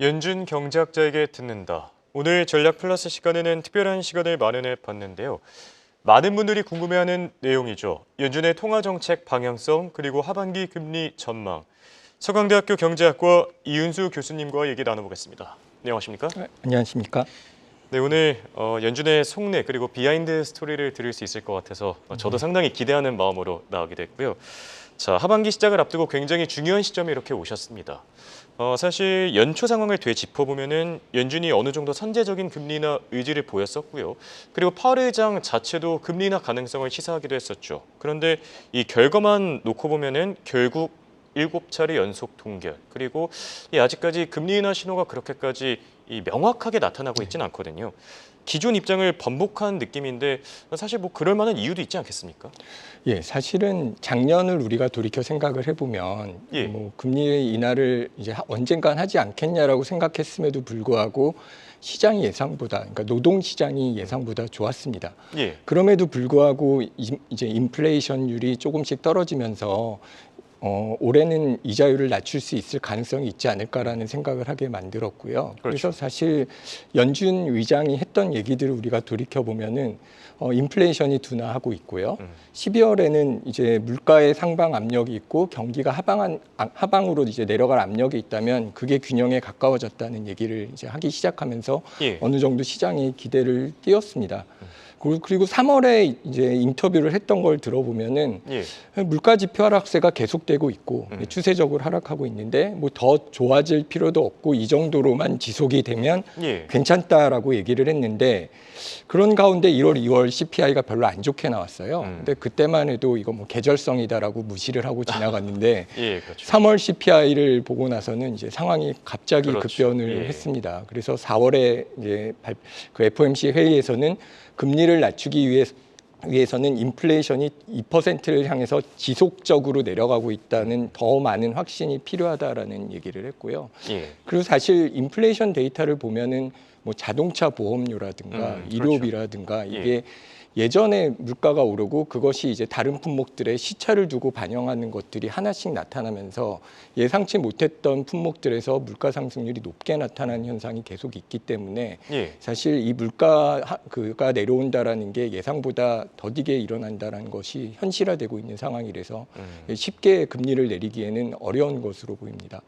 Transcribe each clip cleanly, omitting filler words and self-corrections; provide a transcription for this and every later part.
연준 경제학자에게 듣는다. 오늘 전략 플러스 시간에는 특별한 시간을 마련해 봤는데요. 많은 분들이 궁금해하는 내용이죠. 연준의 통화정책 방향성 그리고 하반기 금리 전망. 서강대학교 경제학과 이윤수 교수님과 얘기 나눠보겠습니다. 안녕하십니까? 안녕하십니까? 네, 오늘 연준의 속내 그리고 비하인드 스토리를 들을 수 있을 것 같아서 저도 상당히 기대하는 마음으로 나오게 됐고요. 자, 하반기 시작을 앞두고 굉장히 중요한 시점에 이렇게 오셨습니다. 사실 연초 상황을 되짚어보면은 연준이 어느 정도 선제적인 금리 인하 의지를 보였었고요. 그리고 파월 의장 자체도 금리 인하 가능성을 시사하기도 했었죠. 그런데 이 결과만 놓고 보면은 결국 7차례 연속 동결, 그리고 아직까지 금리 인하 신호가 그렇게까지 명확하게 나타나고 있지는 않거든요. 기존 입장을 번복한 느낌인데 사실 뭐 그럴 만한 이유도 있지 않겠습니까? 예, 사실은 작년을 우리가 돌이켜 생각을 해보면 예. 뭐 금리 인하를 이제 언젠간 하지 않겠냐라고 생각했음에도 불구하고 시장이 예상보다, 그러니까 노동 시장이 예상보다 좋았습니다. 예. 그럼에도 불구하고 이제 인플레이션율이 조금씩 떨어지면서 올해는 이자율을 낮출 수 있을 가능성이 있지 않을까라는 생각을 하게 만들었고요. 그렇죠. 그래서 사실 연준 의장이 했던 얘기들을 우리가 돌이켜 보면은 인플레이션이 둔화하고 있고요. 12월에는 이제 물가의 상방 압력이 있고 경기가 하방으로 이제 내려갈 압력이 있다면 그게 균형에 가까워졌다는 얘기를 이제 하기 시작하면서 예. 어느 정도 시장이 기대를 띄웠습니다. 그리고 3월에 이제 인터뷰를 했던 걸 들어보면은 예. 물가 지표 하락세가 계속되고 있고 추세적으로 하락하고 있는데 뭐 더 좋아질 필요도 없고 이 정도로만 지속이 되면 예. 괜찮다라고 얘기를 했는데 그런 가운데 1월, 2월 CPI가 별로 안 좋게 나왔어요. 근데 그때만 해도 이거 뭐 계절성이다라고 무시를 하고 지나갔는데 예, 그렇죠. 3월 CPI를 보고 나서는 이제 상황이 갑자기 그렇죠. 급변을 예. 했습니다. 그래서 4월에 이제 그 FOMC 회의에서는 금리를 낮추기 위해서는 인플레이션이 2%를 향해서 지속적으로 내려가고 있다는 더 많은 확신이 필요하다라는 얘기를 했고요. 예. 그리고 사실 인플레이션 데이터를 보면은 뭐 자동차 보험료라든가 의료비라든가 그렇죠. 이게 예전에 물가가 오르고 그것이 이제 다른 품목들의 시차를 두고 반영하는 것들이 하나씩 나타나면서 예상치 못했던 품목들에서 물가 상승률이 높게 나타나는 현상이 계속 있기 때문에 예. 사실 이 물가가 내려온다라는 게 예상보다 더디게 일어난다라는 것이 현실화되고 있는 상황이라서 쉽게 금리를 내리기에는 어려운 것으로 보입니다.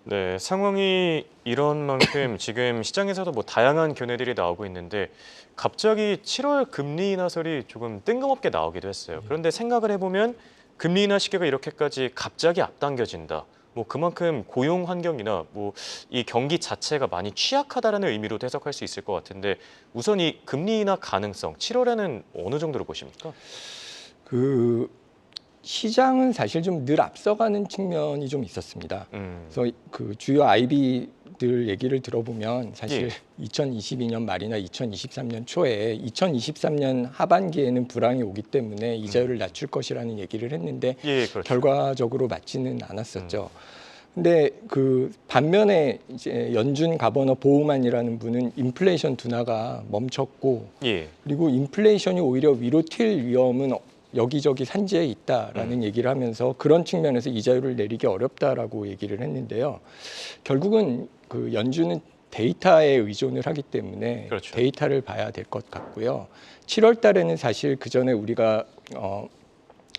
네, 상황이 이런 만큼 지금 시장에서도 뭐 다양한 견해들이 나오고 있는데 갑자기 7월 금리 인하설이 조금 뜬금없게 나오기도 했어요. 그런데 생각을 해보면 금리 인하 시기가 이렇게까지 갑자기 앞당겨진다. 뭐 그만큼 고용 환경이나 뭐 이 경기 자체가 많이 취약하다라는 의미로도 해석할 수 있을 것 같은데 우선 이 금리 인하 가능성 7월에는 어느 정도로 보십니까? 시장은 사실 좀 늘 앞서가는 측면이 좀 있었습니다. 그래서 그 주요 IB들 얘기를 들어보면 사실 2022년 말이나 2023년 초에 2023년 하반기에는 불황이 오기 때문에 이자율을 낮출 것이라는 얘기를 했는데 예, 그렇죠. 결과적으로 맞지는 않았었죠. 근데 그 반면에 이제 연준 가버너 보우만이라는 분은 인플레이션 둔화가 멈췄고 예. 그리고 인플레이션이 오히려 위로 튈 위험은 여기저기 산지에 있다라는 얘기를 하면서 그런 측면에서 이자율을 내리기 어렵다라고 얘기를 했는데요. 결국은 그 연준은 데이터에 의존을 하기 때문에 그렇죠. 데이터를 봐야 될 것 같고요. 7월 달에는 사실 그 전에 우리가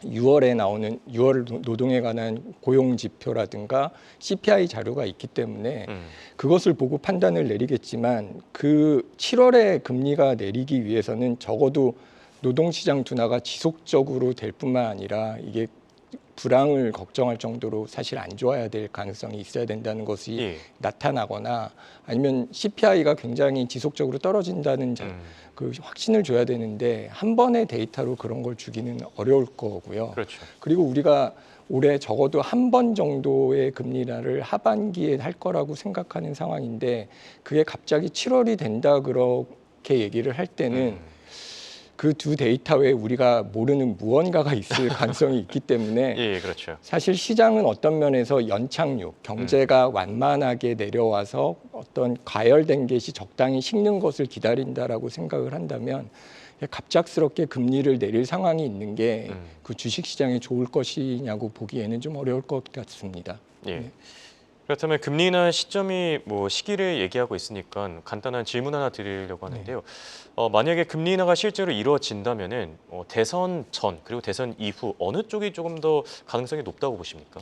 6월에 나오는 6월 노동에 관한 고용 지표라든가 CPI 자료가 있기 때문에 그것을 보고 판단을 내리겠지만 그 7월에 금리가 내리기 위해서는 적어도 노동시장 둔화가 지속적으로 될 뿐만 아니라 이게 불황을 걱정할 정도로 사실 안 좋아야 될 가능성이 있어야 된다는 것이 나타나거나 아니면 CPI가 굉장히 지속적으로 떨어진다는 그 확신을 줘야 되는데 한 번의 데이터로 그런 걸 주기는 어려울 거고요. 그렇죠. 그리고 우리가 올해 적어도 한 번 정도의 금리 인하를 하반기에 할 거라고 생각하는 상황인데 그게 갑자기 7월이 된다 그렇게 얘기를 할 때는 그 두 데이터 외에 우리가 모르는 무언가가 있을 가능성이 있기 때문에 예, 그렇죠. 사실 시장은 어떤 면에서 연착륙, 경제가 완만하게 내려와서 어떤 과열된 것이 적당히 식는 것을 기다린다라고 생각을 한다면 갑작스럽게 금리를 내릴 상황이 있는 게 그 주식시장에 좋을 것이냐고 보기에는 좀 어려울 것 같습니다. 예. 그렇다면 금리 인하 시점이 뭐 시기를 얘기하고 있으니까 간단한 질문 하나 드리려고 하는데요. 만약에 금리 인하가 실제로 이루어진다면은 대선 전 그리고 대선 이후 어느 쪽이 조금 더 가능성이 높다고 보십니까?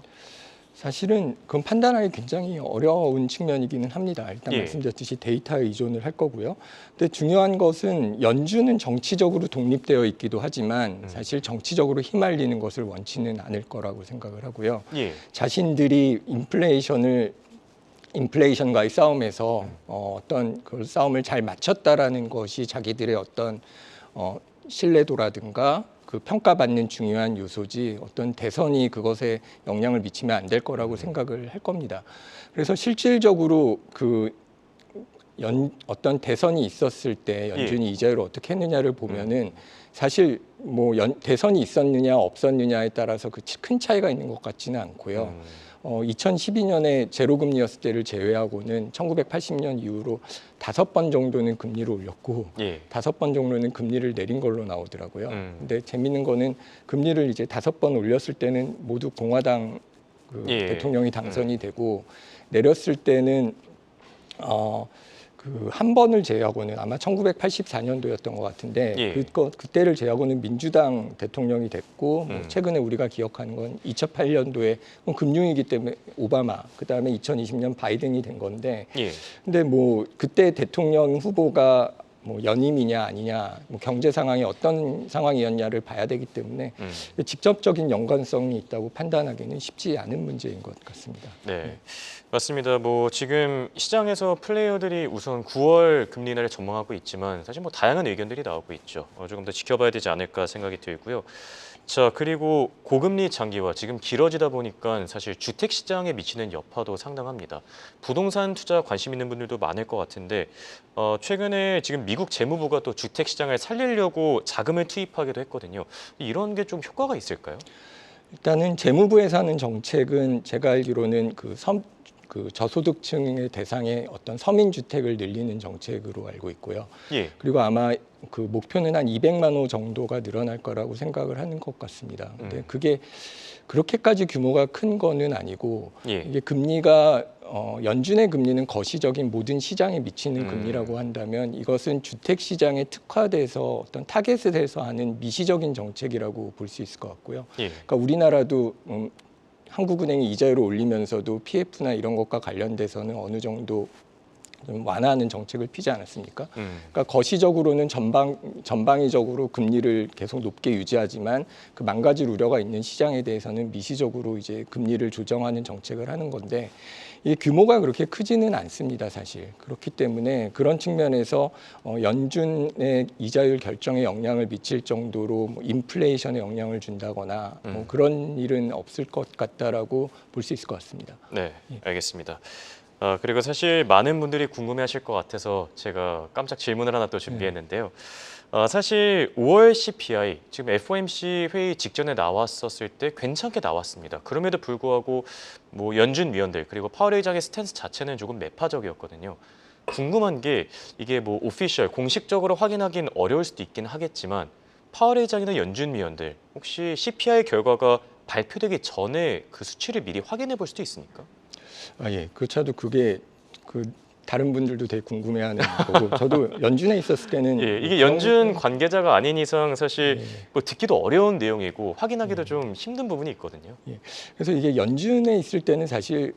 사실은 그건 판단하기 굉장히 어려운 측면이기는 합니다. 일단 예. 말씀드렸듯이 데이터에 의존을 할 거고요. 근데 중요한 것은 연준은 정치적으로 독립되어 있기도 하지만 사실 정치적으로 휘말리는 것을 원치는 않을 거라고 생각을 하고요. 예. 자신들이 인플레이션과의 싸움에서 어떤 그 싸움을 잘 마쳤다라는 것이 자기들의 어떤 신뢰도라든가 그 평가받는 중요한 요소지 어떤 대선이 그것에 영향을 미치면 안 될 거라고 생각을 할 겁니다. 그래서 실질적으로 어떤 대선이 있었을 때 연준이 이자율을 어떻게 했느냐를 보면은 사실 뭐 대선이 있었느냐 없었느냐에 따라서 그 큰 차이가 있는 것 같지는 않고요. 2012년에 제로금리였을 때를 제외하고는 1980년 이후로 5번 정도는 금리를 올렸고 예. 5번 정도는 금리를 내린 걸로 나오더라고요. 근데 재밌는 거는 금리를 이제 5번 올렸을 때는 모두 공화당 예. 대통령이 당선이 되고 내렸을 때는 그 한 번을 제외하고는 아마 1984년도였던 것 같은데 예. 그때를 제외하고는 민주당 대통령이 됐고 뭐 최근에 우리가 기억하는 건 2008년도에 금융위기 때문에 오바마 그다음에 2020년 바이든이 된 건데 예. 근데 뭐 그때 대통령 후보가 뭐 연임이냐 아니냐 뭐 경제 상황이 어떤 상황이었냐를 봐야 되기 때문에 직접적인 연관성이 있다고 판단하기는 쉽지 않은 문제인 것 같습니다. 네. 맞습니다. 뭐 지금 시장에서 플레이어들이 우선 9월 금리 인하를 전망하고 있지만 사실 뭐 다양한 의견들이 나오고 있죠. 조금 더 지켜봐야 되지 않을까 생각이 들고요. 자, 그리고 고금리 장기화 지금 길어지다 보니까 사실 주택 시장에 미치는 여파도 상당합니다. 부동산 투자 관심 있는 분들도 많을 것 같은데 최근에 지금 미국 재무부가 또 주택 시장을 살리려고 자금을 투입하기도 했거든요. 이런 게 좀 효과가 있을까요? 일단은 재무부에서 하는 정책은 제가 알기로는 그 저소득층의 대상의 어떤 서민 주택을 늘리는 정책으로 알고 있고요. 예. 그리고 아마 그 목표는 한 200만 호 정도가 늘어날 거라고 생각을 하는 것 같습니다. 근데 그게 그렇게까지 규모가 큰 거는 아니고 예. 이게 금리가 연준의 금리는 거시적인 모든 시장에 미치는 금리라고 한다면 이것은 주택 시장에 특화돼서 어떤 타겟에 대해서 하는 미시적인 정책이라고 볼 수 있을 것 같고요. 예. 그러니까 우리나라도 한국은행이 이자율을 올리면서도 PF나 이런 것과 관련돼서는 어느 정도 좀 완화하는 정책을 피지 않았습니까? 그러니까 거시적으로는 전방위적으로 금리를 계속 높게 유지하지만 그 망가질 우려가 있는 시장에 대해서는 미시적으로 이제 금리를 조정하는 정책을 하는 건데 이 규모가 그렇게 크지는 않습니다, 사실. 그렇기 때문에 그런 측면에서 연준의 이자율 결정에 영향을 미칠 정도로 뭐 인플레이션에 영향을 준다거나 뭐 그런 일은 없을 것 같다라고 볼 수 있을 것 같습니다. 네, 알겠습니다. 그리고 사실 많은 분들이 궁금해하실 것 같아서 제가 깜짝 질문을 하나 또 준비했는데요. 사실 5월 CPI 지금 FOMC 회의 직전에 나왔었을 때 괜찮게 나왔습니다. 그럼에도 불구하고 뭐 연준 위원들 그리고 파월 의장의 스탠스 자체는 조금 매파적이었거든요. 궁금한 게 이게 뭐 오피셜 공식적으로 확인하기는 어려울 수도 있긴 하겠지만 파월 의장이나 연준 위원들 혹시 CPI 결과가 발표되기 전에 그 수치를 미리 확인해 볼 수도 있습니까? 예, 그렇죠. 그게 다른 분들도 되게 궁금해하는 거고 저도 연준에 있었을 때는 예, 이게 연준 관계자가 아닌 이상 사실 뭐 듣기도 어려운 내용이고 확인하기도 좀 힘든 부분이 있거든요. 예, 그래서 이게 연준에 있을 때는 사실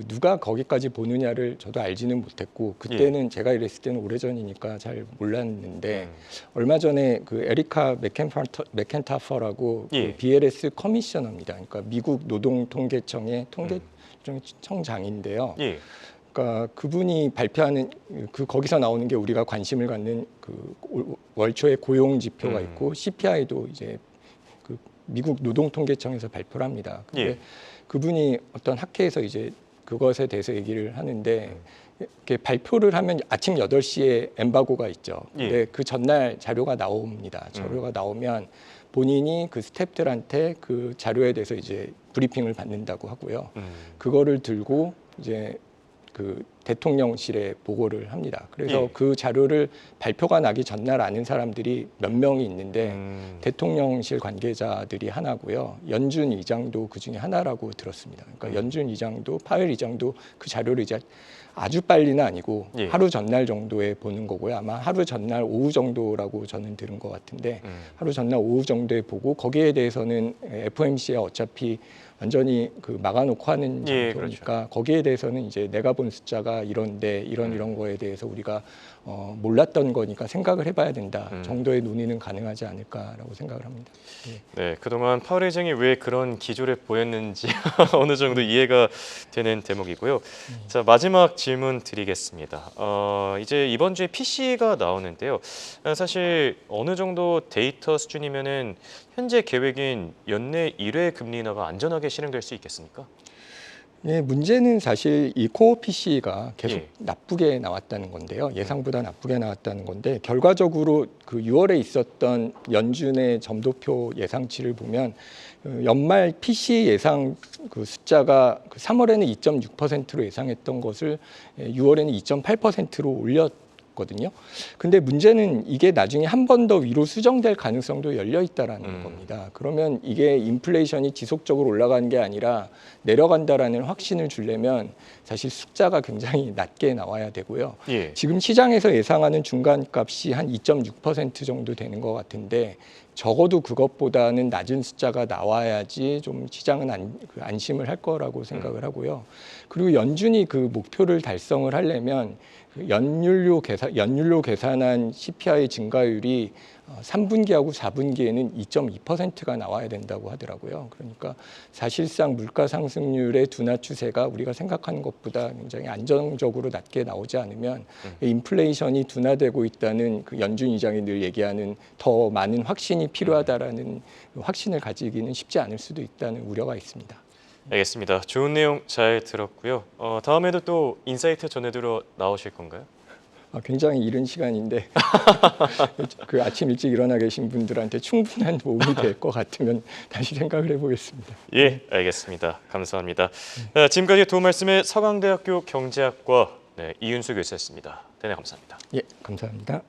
누가 거기까지 보느냐를 저도 알지는 못했고 그때는 제가 이랬을 때는 오래전이니까 잘 몰랐는데 얼마 전에 그 에리카 맥켄타퍼라고 그 BLS 커미셔너입니다. 그러니까 미국 노동통계청의 통계청장인데요. 예. 그러니까 그분이 발표하는 거기서 나오는 게 우리가 관심을 갖는 그 월초의 고용 지표가 있고 CPI도 이제 그 미국 노동통계청에서 발표를 합니다. 근데 그분이 어떤 학회에서 이제 그것에 대해서 얘기를 하는데 이렇게 발표를 하면 아침 8시에 엠바고가 있죠. 근데 그 전날 자료가 나옵니다. 자료가 나오면 본인이 그 스태프들한테 그 자료에 대해서 이제 브리핑을 받는다고 하고요. 그거를 들고 이제 그 대통령실에 보고를 합니다. 그래서 예. 그 자료를 발표가 나기 전날 아는 사람들이 몇 명이 있는데 대통령실 관계자들이 하나고요. 연준 의장도 그 중에 하나라고 들었습니다. 그러니까 연준 의장도 파웰 의장도 그 자료를 이제 아주 빨리는 아니고 예. 하루 전날 정도에 보는 거고요. 아마 하루 전날 오후 정도라고 저는 들은 것 같은데 하루 전날 오후 정도에 보고 거기에 대해서는 FOMC가 어차피 완전히 그 막아놓고 하는 예, 정도니까 그렇죠. 거기에 대해서는 이제 내가 본 숫자가 이런데 이런 거에 대해서 우리가 몰랐던 거니까 생각을 해봐야 된다 정도의 논의는 가능하지 않을까라고 생각을 합니다. 네, 그동안 파월 의장이 왜 그런 기조를 보였는지 어느 정도 이해가 되는 대목이고요. 자, 마지막 질문 드리겠습니다. 이제 이번 주에 PC가 나오는데요. 사실 어느 정도 데이터 수준이면은 현재 계획인 연내 1회 금리 인하가 안전하게 실행될 수 있겠습니까? 예, 문제는 사실 이 코어 PC가 계속 예. 나쁘게 나왔다는 건데요. 예상보다 나쁘게 나왔다는 건데 결과적으로 그 6월에 있었던 연준의 점도표 예상치를 보면 연말 PC 예상 그 숫자가 3월에는 2.6%로 예상했던 것을 6월에는 2.8%로 올렸거든요. 근데 문제는 이게 나중에 한 번 더 위로 수정될 가능성도 열려 있다라는 겁니다. 그러면 이게 인플레이션이 지속적으로 올라가는 게 아니라 내려간다라는 확신을 주려면 사실 숫자가 굉장히 낮게 나와야 되고요. 예. 지금 시장에서 예상하는 중간값이 한 2.6% 정도 되는 것 같은데 적어도 그것보다는 낮은 숫자가 나와야지 좀 시장은 안심을 할 거라고 생각을 하고요. 그리고 연준이 그 목표를 달성을 하려면 연율로 계산한 CPI 증가율이 3분기하고 4분기에는 2.2%가 나와야 된다고 하더라고요. 그러니까 사실상 물가 상승률의 둔화 추세가 우리가 생각하는 것보다 굉장히 안정적으로 낮게 나오지 않으면 인플레이션이 둔화되고 있다는 그 연준 의장이 늘 얘기하는 더 많은 확신이 필요하다라는 확신을 가지기는 쉽지 않을 수도 있다는 우려가 있습니다. 알겠습니다. 좋은 내용 잘 들었고요. 다음에도 또 인사이트 전해드려 나오실 건가요? 굉장히 이른 시간인데 그 아침 일찍 일어나 계신 분들한테 충분한 도움이 될 것 같으면 다시 생각을 해보겠습니다. 예, 알겠습니다. 감사합니다. 지금까지 도움 말씀에 서강대학교 경제학과 이윤수 교수였습니다. 대단히 감사합니다. 예, 감사합니다.